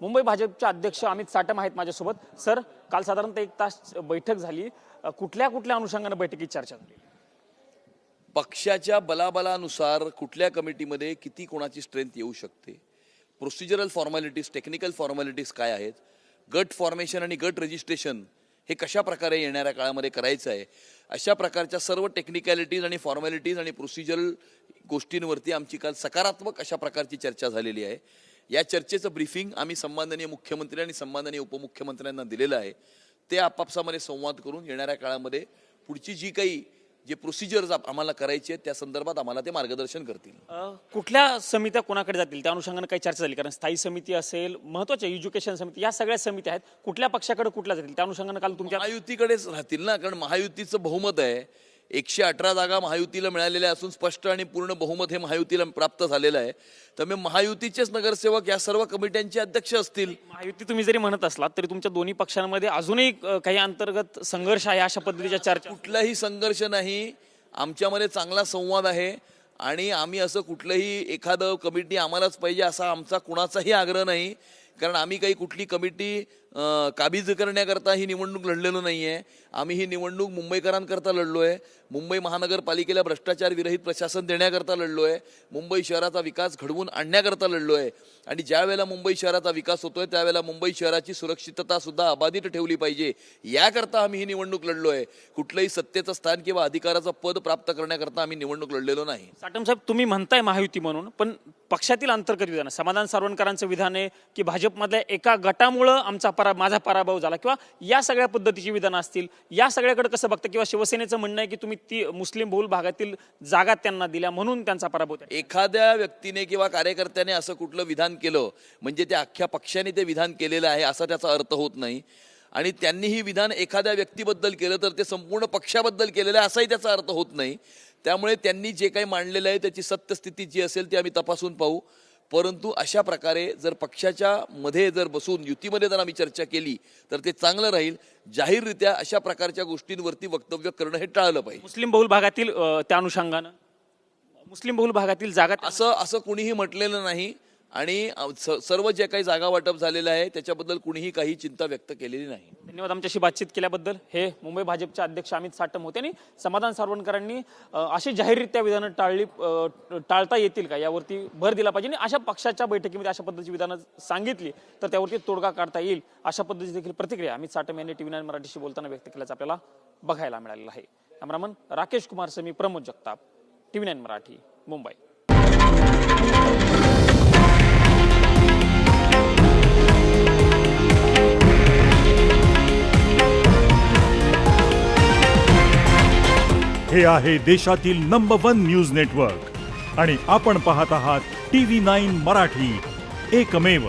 मुंबई भाजपचे अध्यक्ष अमित साटम आहेत माझ्यासोबत। सर, काल साधारणतः 1 तास बैठक झाली, कुठल्या अनुषंगाने बैठकीत चर्चा झाली? पक्षाच्या बलाबलानुसार कुठल्या कमिटीमध्ये किती कोणाची स्ट्रेंथ येऊ शकते, प्रोसिजरल फॉर्मॅलिटीज, टेक्निकल फॉर्मॅलिटीज काय आहेत, गट फॉर्मेशन आणि गट रजिस्ट्रेशन हे कशा प्रकारे येणाऱ्या काळामध्ये करायचं आहे, अशा प्रकारच्या सर्व टेक्निकॅलिटीज आणि फॉर्मॅलिटीज आणि प्रोसिजरल गोष्टींवरती आमची काल सकारात्मक अशा प्रकारची चर्चा झालेली आहे। या चर्चेचं ब्रीफिंग आम्ही सन्माननीय मुख्यमंत्री आणि सन्माननीय उपमुख्यमंत्र्यांना दिलेलं आहे। ते आपापसामध्ये संवाद करून येणाऱ्या काळामध्ये पुढची जी काही जे प्रोसिजर्स आम्हाला करायचे आहेत त्या संदर्भात आम्हाला ते मार्गदर्शन करतील। कुठल्या समित्या कोणाकडे जातील त्या अनुषंगाने काही चर्चा झाली? कारण स्थायी समिती असेल, महत्त्वाच्या एज्युकेशन समिती, या सगळ्या समित्या आहेत, कुठल्या पक्षाकडे कुठल्या जातील त्या अनुषंगाने काल तुमच्या? महायुतीकडेच राहतील ना, कारण महायुतीचं बहुमत आहे। 118 जागा महायुतीला मिळालेल्या असून स्पष्ट आणि पूर्ण बहुमत हे महायुतीला प्राप्त झालेलं आहे। त्यामुळे महायुतीचेच नगरसेवक या सर्व कमिट्यांचे अध्यक्ष असतील। महायुती तुम्ही जरी म्हणत असलात तरी तुमच्या दोन्ही पक्षांमध्ये अजूनही काही अंतर्गत संघर्ष आहे, अशा पद्धतीच्या चर्चा? कुठलाही संघर्ष नाही, आमच्यामध्ये चांगला संवाद आहे आणि आम्ही असं कुठलंही एखादं कमिटी आम्हालाच पाहिजे असा आमचा कुणाचाही आग्रह नाही। कारण आम्ही काही कुठली कमिटी काबीज करण्याकरता ही निवडणूक लढलेलो नाही आहे। आम्ही ही निवडणूक मुंबईकरांकरता लढलो आहे, मुंबई महानगरपालिकेला भ्रष्टाचार विरहित प्रशासन देण्याकरता लढलो आहे, मुंबई शहराचा विकास घडवून आणण्याकरता लढलो आहे। आणि ज्या वेळेला मुंबई शहराचा विकास होतोय त्यावेळेला मुंबई शहराची सुरक्षितता सुद्धा अबाधित ठेवली पाहिजे, याकरता आम्ही ही निवडणूक लढलो आहे। कुठलंही सत्तेचं स्थान किंवा अधिकाराचं पद प्राप्त करण्याकरता आम्ही निवडणूक लढलेलो नाही। साटम साहेब, तुम्ही म्हणताय महायुती म्हणून, पण पक्षातील अंतर्गत विधान, समाधान सावरकरांचं विधान आहे की भाजपमधल्या एका गटामुळं माझा पराभव झाला, किंवा या सगळ्या पद्धतीची विधानं असतील, या सगळ्याकडे कसं बघता? किंवा शिवसेनेचं म्हणणं आहे की तुम्ही ती मुस्लिम बहुल भागातील जागा त्यांना दिल्या म्हणून त्यांचा पराभव झाला। एखाद्या व्यक्तीने किंवा कार्यकर्त्याने असं कुठलं विधान केलं म्हणजे त्या अख्ख्या पक्षाने ते विधान केलेलं आहे असा त्याचा अर्थ होत नाही। आणि त्यांनी ही विधान एखाद्या व्यक्तीबद्दल केलं तर ते संपूर्ण पक्षाबद्दल केलेलं आहे असाही त्याचा अर्थ होत नाही। त्यामुळे त्यांनी जे काही मांडलेलं आहे त्याची सत्यस्थिती जी असेल ती आम्ही तपासून पाहू। परंतु अशा प्रकारे जर पक्षाच्या मध्ये जर बसून युतीमध्ये जर आम्ही चर्चा केली तर ते चांगलं राहील। जाहीररित्या अशा प्रकारच्या गोष्टींवरती वक्तव्य करणं हे टाळलं पाहिजे। मुस्लिम बहुल भागातील त्या अनुषंगानं मुस्लिम बहुल भागातील जागा असं कुणीही म्हटलेलं नाही आणि सर्व जे काही जागा वाटप झालेलं आहे त्याच्याबद्दल कुणीही काही चिंता व्यक्त केलेली नाही। धन्यवाद आमच्याशी बातचीत केल्याबद्दल। हे मुंबई भाजपचे अध्यक्ष अमित साटम होते आणि समाधान सावरकरांनी अशी जाहीररित्या विधानं टाळता येतील का यावरती भर दिला पाहिजे, आणि अशा पक्षाच्या बैठकीमध्ये अशा पद्धतीची विधानं सांगितली तर त्यावरती तोडगा काढता येईल, अशा पद्धतीची देखील प्रतिक्रिया अमित साटम यांनी TV9 मराठीशी बोलताना व्यक्त केल्याचं आपल्याला बघायला मिळालेलं आहे। कॅमेरामन राकेश कुमार सह मी प्रमोद जगताप, TV9 मराठी, मुंबई। हे आहे देशातील नंबर 1 न्यूज नेटवर्क आणि आपण पाहत आहात TV9 मराठी, एकमेव।